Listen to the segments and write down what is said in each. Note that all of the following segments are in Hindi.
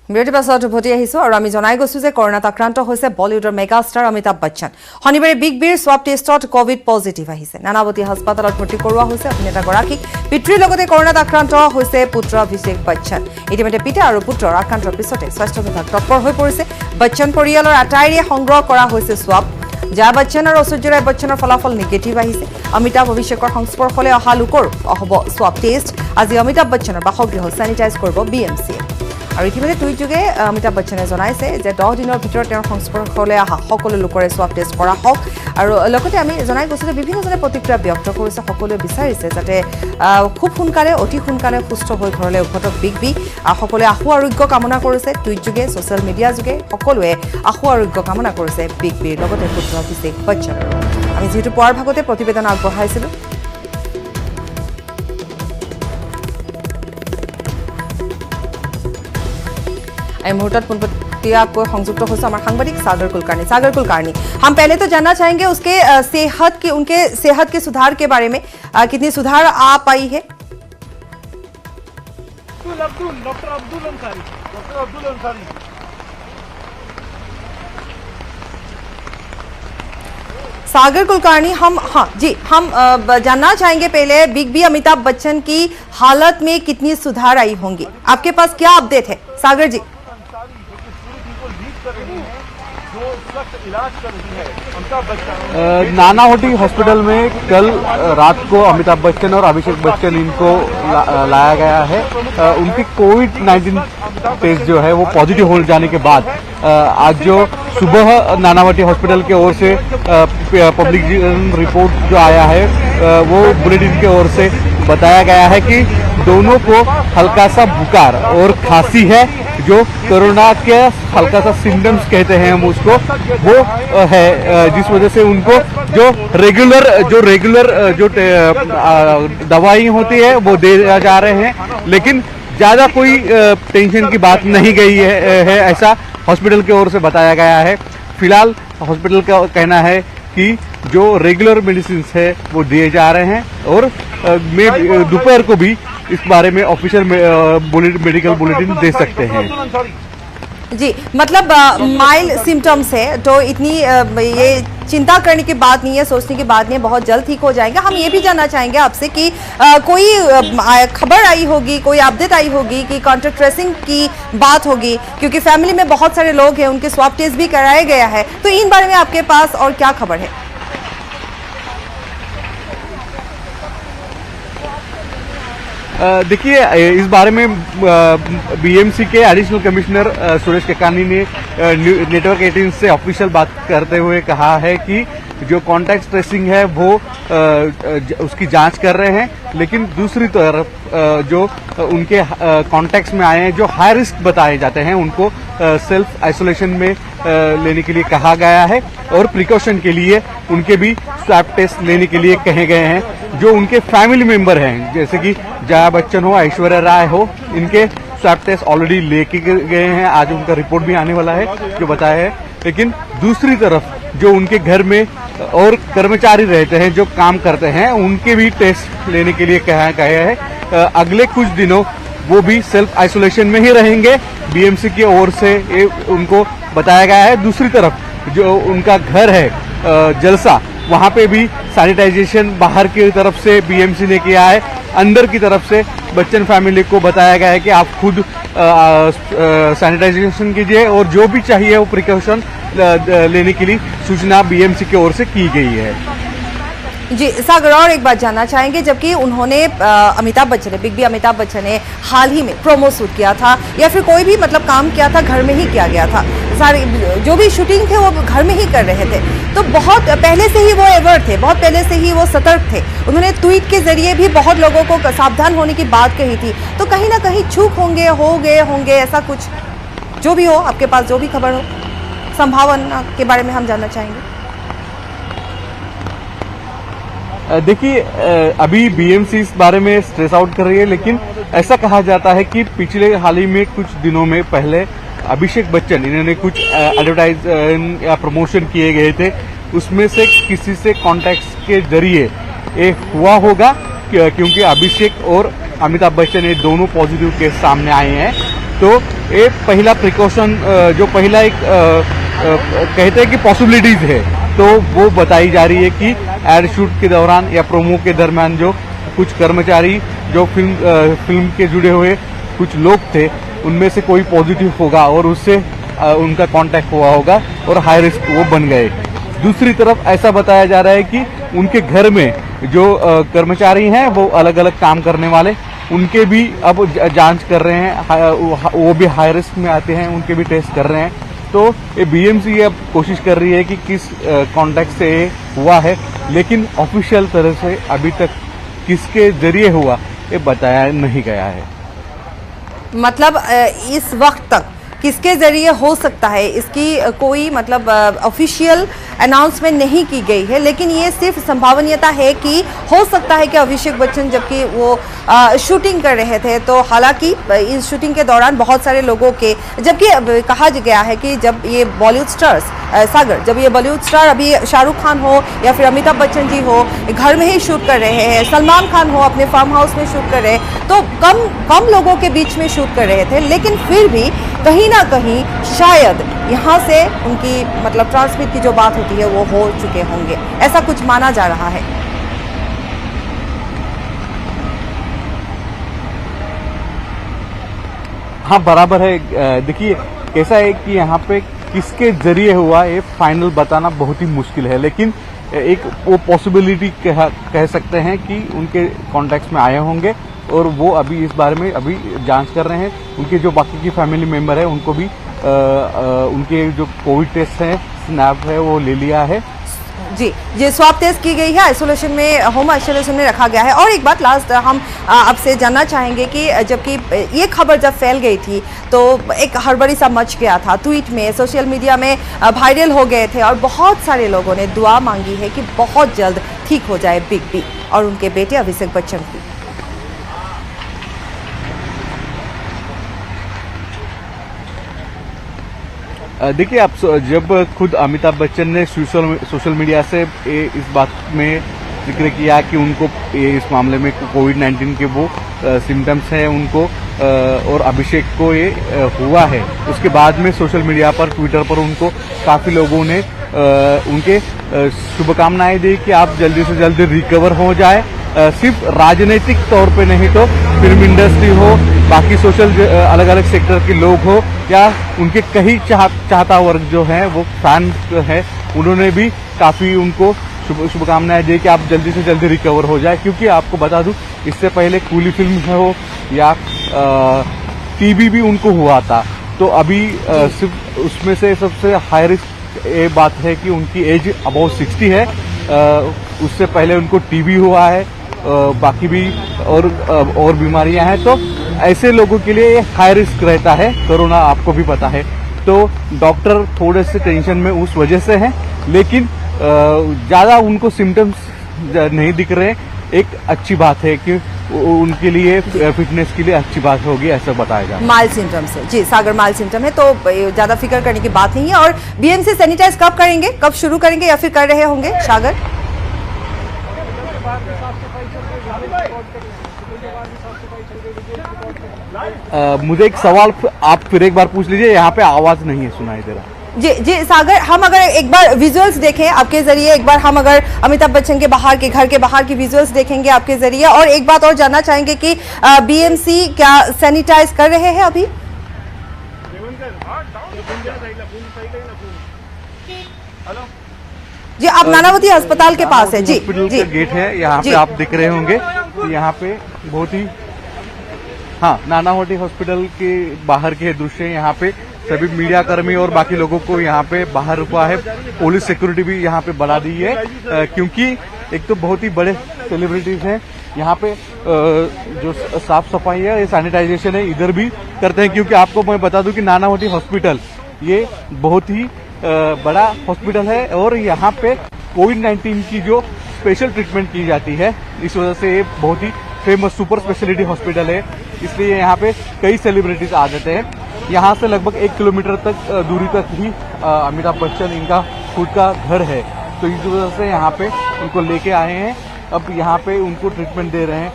বিৰতিৰ পাছত উভতি আহিছো আৰু আমি জনাই গৈছো যে কৰোনাত আক্ৰান্ত হৈছে বলিউডৰ মেগা ষ্টাৰ অমিতাভ বচ্চন। শনিবাৰে বিগ বিৰ সোৱাব টেষ্টত কোভিড পজিটিভ আহিছে। নানাৱতী হাস্পতালত ভৰ্তি কৰোৱা হৈছে অভিনেতাগৰাকীক। পিতৃৰ লগতে কৰোনাত আক্ৰান্ত হৈছে পুত্ৰ অভিষেক বচ্চন। ইতিমধ্যে পিতা আৰু পুত্ৰৰ আক্ৰান্তৰ পিছতে স্বাস্থ্য বিভাগ তৎপৰ হৈ পৰিছে। বচ্চন পৰিয়ালৰ আটাইৰে সংগ্ৰহ কৰা হৈছে সোৱাব। জয়া বচ্চন আৰু ঐশ্বৰ্য ৰায় বচ্চনৰ ফলাফল নিগেটিভ আহিছে। অমিতাভ অভিষেকৰ সংস্পৰ্শলৈ অহা লোকৰ হ'ব সোৱাব টেষ্ট। আজি অমিতাভ বচ্চনৰ বাসগৃহ চেনিটাইজ কৰিব BMC। আৰু ইতিমধ্যে টুইট যোগে অমিতাভ বচ্চনে জনাইছে যে 10 দিনৰ ভিতৰত তেওঁৰ সংস্পৰ্শলৈ অহা সকলো লোকৰে সোৱাব টেষ্ট কৰা হওক। আৰু লগতে আমি জনাই গৈছোঁ যে বিভিন্নজনে প্ৰতিক্ৰিয়া ব্যক্ত কৰিছে। সকলোৱে বিচাৰিছে যাতে খুব সোনকালে অতি সোনকালে সুস্থ হৈ ঘৰলৈ উভতক বিগ বি। সকলোৱে আশু আৰোগ্য কামনা কৰিছে। টুইট যোগে ছ'চিয়েল মিডিয়া যোগে সকলোৱে আশু আৰোগ্য কামনা কৰিছে বিগ বিৰ লগতে পুত্ৰ অভিষেক বচ্চন। আমি যিহেতু পুৱাৰ ভাগতে প্ৰতিবেদন আগবঢ়াইছিলোঁ। मुहूर्त पुनपतिया को संयुक्त हो हमारे सांबादिक सागर कुलकर्णी। सागर कुलकर्णी, हम पहले तो जानना चाहेंगे उसके उनके सेहत के सुधार के बारे में, कितनी सुधार आ पाई है? डॉक्टर अब्दुल अंसारी। सागर कुलकर्णी, हम जानना चाहेंगे पहले बिग बी अमिताभ बच्चन की हालत में कितनी सुधार आई होंगी, आपके पास क्या अपडेट है? सागर जी। नानावटी हॉस्पिटल में कल रात को अमिताभ बच्चन और अभिषेक बच्चन इनको लाया गया है। उनकी कोविड-19 टेस्ट जो है वो पॉजिटिव हो जाने के बाद आज जो सुबह नानावटी हॉस्पिटल के ओर से पब्लिक रिपोर्ट जो आया है वो बुलेटिन के ओर से बताया गया है कि दोनों को हल्का सा बुखार और खांसी है, जो कोरोना के हल्का सा सिम्टम्स कहते हैं हम उसको, वो है, जिस वजह से उनको जो रेगुलर जो दवाई होती है वो दे जा रहे हैं। लेकिन ज्यादा कोई टेंशन की बात नहीं गई है ऐसा हॉस्पिटल की ओर से बताया गया है। फिलहाल हॉस्पिटल का कहना है कि जो रेगुलर मेडिसिन है वो दिए जा रहे हैं और दोपहर को भी इस बारे में ऑफिशियल मेडिकल बुलेटिन दे सकते हैं। जी, मतलब माइल्ड सिम्टम्स है तो इतनी ये चिंता करने की बात नहीं है, सोचने की बात नहीं है, बहुत जल्द ठीक हो जाएंगे। हम ये भी जानना चाहेंगे आपसे कि कोई खबर आई होगी, कोई अपडेट आई होगी कि कॉन्टैक्ट ट्रेसिंग की बात होगी, क्योंकि फैमिली में बहुत सारे लोग हैं, उनके स्वाब टेस्ट भी कराया गया है, तो इन बारे में आपके पास और क्या खबर है? देखिए, इस बारे में BMC के एडिशनल कमिश्नर सुरेश केकानी ने नेटवर्क 18 से ऑफिशियल बात करते हुए कहा है कि जो कॉन्टैक्ट ट्रेसिंग है वो उसकी जांच कर रहे हैं। लेकिन दूसरी तरफ जो उनके कॉन्टैक्ट्स में आए हैं, जो हाई रिस्क बताए जाते हैं, उनको सेल्फ आइसोलेशन में लेने के लिए कहा गया है और प्रिकॉशन के लिए उनके भी स्वैब टेस्ट लेने के लिए कहे गए हैं। जो उनके फैमिली मेंबर हैं, जैसे कि जया बच्चन हो, ऐश्वर्या राय हो, इनके स्वैब टेस्ट ऑलरेडी लेके गए हैं। आज उनका रिपोर्ट भी आने वाला है जो बताया है। लेकिन दूसरी तरफ जो उनके घर में और कर्मचारी रहते हैं, जो काम करते हैं, उनके भी टेस्ट लेने के लिए कहा गया है। अगले कुछ दिनों वो भी सेल्फ आइसोलेशन में ही रहेंगे, BMC की ओर से उनको बताया गया है। दूसरी तरफ जो उनका घर है जलसा, वहां पे भी सैनिटाइजेशन बाहर की तरफ से BMC ने किया है। अंदर की तरफ से बच्चन फैमिली को बताया गया है कि आप खुद सैनिटाइजेशन कीजिए और जो भी चाहिए वो प्रिकॉशन लेने के लिए सूचना BMC की ओर से की गई है। जी सागर, और एक बात जानना चाहेंगे, जबकि उन्होंने अमिताभ बच्चन ने, बिग बी अमिताभ बच्चन ने हाल ही में प्रोमो शूट किया था या फिर कोई भी मतलब काम किया था, घर में ही किया गया था, सारे जो भी शूटिंग थे वो घर में ही कर रहे थे, तो बहुत पहले से ही वो अवेयर थे, बहुत पहले से ही वो सतर्क थे। उन्होंने ट्वीट के जरिए भी बहुत लोगों को सावधान होने की बात कही थी, तो कहीं ना कहीं चूक हो गए होंगे ऐसा कुछ? जो भी हो, आपके पास जो भी खबर हो, संभावना के बारे में हम जानना चाहेंगे। देखिए, अभी BMC इस बारे में स्ट्रेस आउट कर रही है, लेकिन ऐसा कहा जाता है कि पिछले हाल ही में कुछ दिनों में पहले अभिषेक बच्चन इन्होंने कुछ एडवर्टाइज या प्रमोशन किए गए थे, उसमें से किसी से कॉन्टैक्ट्स के जरिए ये हुआ होगा, क्योंकि अभिषेक और अमिताभ बच्चन ये दोनों पॉजिटिव केस सामने आए हैं। तो ये पहला प्रिकॉशन जो पहला एक कहते हैं कि पॉसिबिलिटीज है, तो वो बताई जा रही है कि एड शूट के दौरान या प्रोमो के दरमियान जो कुछ कर्मचारी जो फिल्म के जुड़े हुए कुछ लोग थे उनमें से कोई पॉजिटिव होगा और उससे उनका कांटेक्ट हुआ होगा और हाई रिस्क वो बन गए। दूसरी तरफ ऐसा बताया जा रहा है कि उनके घर में जो कर्मचारी हैं वो अलग अलग काम करने वाले, उनके भी अब जांच कर रहे हैं, वो भी हाई रिस्क में आते हैं, उनके भी टेस्ट कर रहे हैं। तो ये बीएमसी अब कोशिश कर रही है कि किस कॉन्टेक्ट से हुआ है, लेकिन ऑफिशियल तरह से अभी तक किसके जरिए हुआ ये बताया नहीं गया है। मतलब इस वक्त तक किसके जरिए हो सकता है इसकी कोई मतलब ऑफिशियल अनाउंसमेंट नहीं की गई है, लेकिन ये सिर्फ संभावनीयता है कि हो सकता है कि अभिषेक बच्चन जबकि वो शूटिंग कर रहे थे, तो हालांकि इस शूटिंग के दौरान बहुत सारे लोगों के, जबकि कहा गया है कि जब ये बॉलीवुड स्टार्स सागर, जब ये बॉलीवुड स्टार अभी शाहरुख खान हो या फिर अमिताभ बच्चन जी हो घर में ही शूट कर रहे हैं, सलमान खान हो अपने फार्म हाउस में शूट कर रहे हैं, तो कम लोगों के बीच में शूट कर रहे थे, लेकिन फिर भी कहीं ना कहीं शायद यहाँ से उनकी मतलब ट्रांसमिट की जो बात होती है वो हो चुके होंगे, ऐसा कुछ माना जा रहा है। हाँ बराबर है। देखिए कैसा है कि यहाँ पे किसके जरिए हुआ ये फाइनल बताना बहुत ही मुश्किल है, लेकिन एक वो पॉसिबिलिटी कह सकते हैं कि उनके कॉन्टेक्ट में आए होंगे और वो अभी इस बारे में अभी जांच कर रहे हैं। उनके जो बाकी की फैमिली मेंबर है उनको भी उनके जो कोविड टेस्ट है स्नैप है वो ले लिया है। जी जी, स्वाब टेस्ट की गई है, आइसोलेशन में, होम आइसोलेशन में रखा गया है। और एक बात लास्ट हम आपसे जानना चाहेंगे कि जबकि ये खबर जब फैल गई थी तो एक हड़बड़ी सा मच गया था, ट्वीट में सोशल मीडिया में वायरल हो गए थे और बहुत सारे लोगों ने दुआ मांगी है कि बहुत जल्द ठीक हो जाए बिग बी और उनके बेटे अभिषेक बच्चन की। देखिए आप जब खुद अमिताभ बच्चन ने सोशल मीडिया से इस बात में जिक्र किया कि उनको इस मामले में कोविड-19 के वो सिम्टम्स हैं उनको और अभिषेक को ये हुआ है, उसके बाद में सोशल मीडिया पर ट्विटर पर उनको काफ़ी लोगों ने उनके शुभकामनाएं दी कि आप जल्दी से जल्दी रिकवर हो जाए। सिर्फ राजनीतिक तौर पे नहीं तो फिल्म इंडस्ट्री हो, बाकी सोशल अलग अलग सेक्टर के लोग हो या उनके कई चाहता वर्ग जो है वो फैन है, उन्होंने भी काफ़ी उनको शुभकामनाएं दी कि आप जल्दी से जल्दी रिकवर हो जाए। क्योंकि आपको बता दूं इससे पहले कूली फिल्म हो या टीबी भी उनको हुआ था, तो अभी सिर्फ उसमें से सबसे हाई रिस्क ये बात है कि उनकी एज अबाउट 60 है, उससे पहले उनको टीबी हुआ है, बाकी भी और बीमारियां हैं, तो ऐसे लोगों के लिए हाई रिस्क रहता है। कोरोना आपको भी पता है, तो डॉक्टर थोड़े से टेंशन में उस वजह से हैं, लेकिन ज़्यादा उनको सिम्टम्स नहीं दिख रहे। एक अच्छी बात है कि उनके लिए फिटनेस के लिए अच्छी बात होगी, ऐसा बताया जाए। माइल्ड सिम्टम्स है जी, सागर माइल्ड सिम्टम है, तो ज्यादा फिक्र करने की बात नहीं है। और बीएमसी सैनिटाइज कब करेंगे, कब शुरू करेंगे या फिर कर रहे होंगे सागर? मुझे एक सवाल आप फिर एक बार पूछ लीजिए, यहाँ पे आवाज नहीं है सुनाई दे रहा। जी जी सागर, हम अगर एक बार विजुअल्स देखें आपके जरिए, एक बार हम अगर अमिताभ बच्चन के बाहर के घर के बाहर की विजुअल्स देखेंगे आपके जरिए, और एक बात और जानना चाहेंगे कि बीएमसी क्या सैनिटाइज कर रहे हैं अभी? जी आप नानावती अस्पताल के पास है जी जी, गेट है यहाँ पे आप दिख रहे होंगे, यहाँ पे बहुत ही हाँ नानावती हॉस्पिटल के बाहर के दृश्य, यहाँ पे सभी मीडिया कर्मी और बाकी लोगों को यहाँ पे बाहर रुका है। पुलिस सिक्योरिटी भी यहाँ पे बढ़ा दी है, क्योंकि एक तो बहुत ही बड़े सेलिब्रिटीज हैं यहाँ पे, जो साफ सफाई है ये सैनिटाइजेशन है इधर भी करते हैं। क्योंकि आपको मैं बता दूं कि नानावती हॉस्पिटल ये बहुत ही बड़ा हॉस्पिटल है और यहाँ पे कोविड-19 की जो स्पेशल ट्रीटमेंट की जाती है, इस वजह से ये बहुत ही फेमस सुपर स्पेशलिटी हॉस्पिटल है, इसलिए यहाँ पे कई सेलिब्रिटीज आ जाते हैं। यहाँ से लगभग 1 किलोमीटर तक दूरी तक ही अमिताभ बच्चन इनका खुद का घर है, तो इस वजह से यहाँ पे उनको लेके आए हैं। अब यहाँ पे उनको ट्रीटमेंट दे रहे हैं।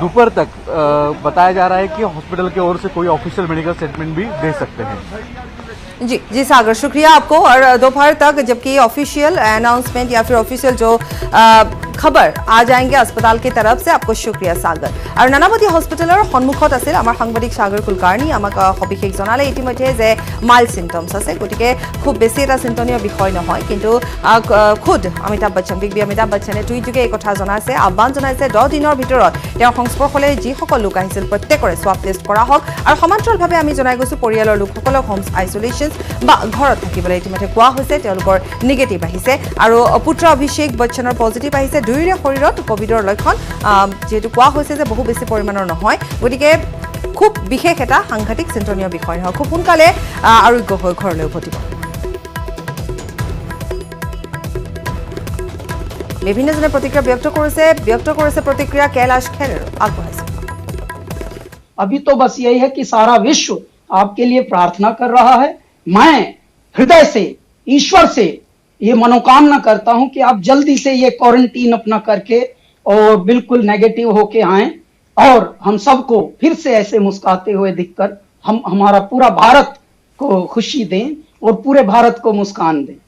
दोपहर तक बताया जा रहा है कि हॉस्पिटल की ओर से कोई ऑफिशियल मेडिकल स्टेटमेंट भी दे सकते हैं। जी सागर, शुक्रिया आपको। और दोपहर तक जबकि ऑफिशियल अनाउंसमेंट या फिर ऑफिशियल जो खबर आ जाएंगे अस्पताल की तरफ से, आपको शुक्रिया सागर। और नानावती हस्पिटेलर सन्मुखत आसिल आमार साংবাদিক सागर कुलकार्णी आमाक सविशेष जनाले इतिमध्ये जे माइल्ड सिम्पटम्स आछे, गतिके खूब बेছি এটা চিন্তনীয় বিষয় নহয়। কিন্তু खुद अमिताभ बच्चन, बिग बी अमिताभ बच्चने টুইটযোগে এই কথা জনাইছে, আহ্বান জনাইছে 10 দিনৰ ভিতৰত তেওঁৰ সংস্পৰ্শলৈ যিসকল লোক আহিছিল প্ৰত্যেকৰে স্বাব টেষ্ট কৰা হওক। আৰু সমান্তৰালভাৱে আমি জনাই গৈছো পৰিয়ালৰ লোকসকলক হোম আইচোলেশ্যন বা ঘৰত থাকিবলৈ ইতিমধ্যে কোৱা হৈছে, তেওঁলোকৰ নিগেটিভ আহিছে। আৰু পুত্ৰ অভিষেক বচ্চনৰ পজিটিভ আহিছে। দুয়োৰে শৰীৰত কোভিডৰ লক্ষণ যেহেতু কোৱা হৈছে যে বহু বেছি পৰিমাণৰ নহয়, গতিকে খুব বিশেষ এটা সাংঘাতিক চিন্তনীয় বিষয় নহয়। খুব সোনকালে আৰোগ্য হৈ ঘৰলৈ উভতিব। বিভিন্নজনে প্ৰতিক্ৰিয়া ব্যক্ত কৰিছে প্ৰতিক্ৰিয়া कैलाश खेर আগবঢ়াইছে। अभी तो बस यही है कि सारा विश्व आपके लिए प्रार्थना कर रहा है। मैं हृदय से ईश्वर से ये मनोकामना करता हूं कि आप जल्दी से ये क्वारंटीन अपना करके और बिल्कुल नेगेटिव होके आएं और हम सबको फिर से ऐसे मुस्कुराते हुए दिखकर हम हमारा पूरा भारत को खुशी दें और पूरे भारत को मुस्कान दें।